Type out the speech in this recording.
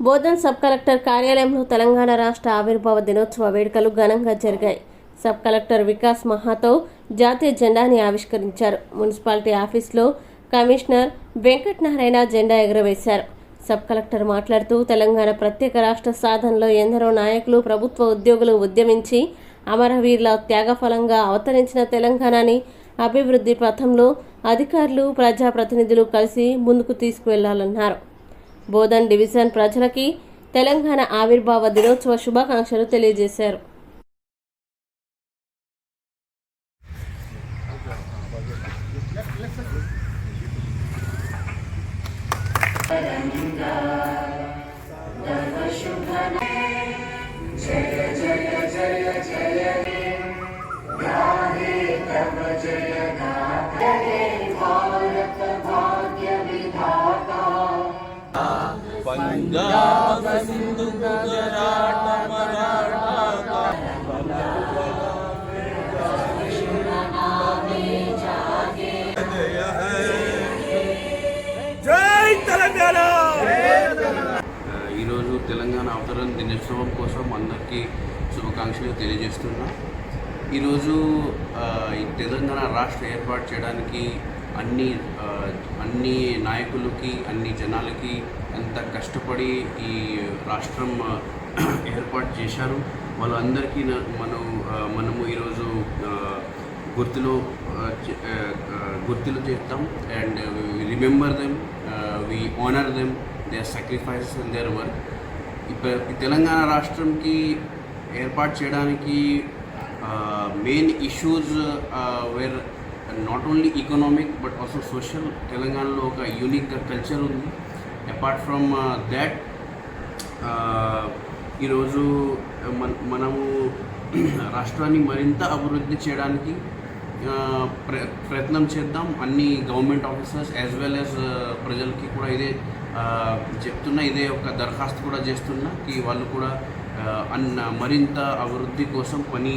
Bodhan sub collector కార్యాలయంలో తెలంగాణ రాష్ట్ర ఆవిర్భావ దినోత్సవ వేడుకలు ఘనంగా జరిగాయి. సబ్ కలెక్టర్ వికాస్ మహాతో జాతీయ జెండాని ఆవిష్కరించారు. మున్సిపాలిటీ ఆఫీసులో కమిషనర్ వెంకటనారాయణ జెండా ఎగురవేశారు. సబ్ కలెక్టర్ మాట్లాడుతూ తెలంగాణ ప్రత్యేక రాష్ట్ర సాధనలో ఎందరో నాయకులు, ప్రభుత్వ ఉద్యోగులు ఉద్యమించి అమరవీరుల త్యాగఫలంగా అవతరించిన తెలంగాణని అభివృద్ధి పథంలో అధికారులు, ప్రజాప్రతినిధులు కలిసి ముందుకు తీసుకువెళ్లాలన్నారు. బోధన్ డివిజన్ ప్రజలకి తెలంగాణ ఆవిర్భావ దినోత్సవ శుభాకాంక్షలు తెలియజేశారు. पंजाब सिंधु गुजरात मराठा जय तेलंगाना। ఈరోజు తెలంగాణ అవతరణ దినోత్సవం కోసం అందరికీ శుభాకాంక్షలు తెలియజేస్తున్నా. ఈరోజు ఈ తెలంగాణ రాష్ట్ర ఏర్పాటు చేయడానికి అన్ని నాయకులకి, అన్ని జనాలకి ఎంత కష్టపడి ఈ రాష్ట్రం ఏర్పాటు చేశారు. వాళ్ళందరికీ మనము ఈరోజు గుర్తులు చేస్తాం. And remember them, we honour them, their sacrifices and their work. ఈ తెలంగాణ రాష్ట్రంకి ఏర్పాటు చేయడానికి main issues were not only economic but also social. తెలంగాణలో ఒక యూనిక్ కల్చర్ ఉంది. అపార్ట్ ఫ్రమ్ దాట్ ఈరోజు మనము రాష్ట్రాన్ని మరింత అభివృద్ధి చేయడానికి ప్రయత్నం చేద్దాం. అన్ని government officers as well as ప్రజలకి కూడా ఇదే చెప్తున్నా, ఇదే ఒక దరఖాస్తు కూడా చేస్తున్నా, ఈ వాళ్ళు కూడా మరింత అభివృద్ధి కోసం పని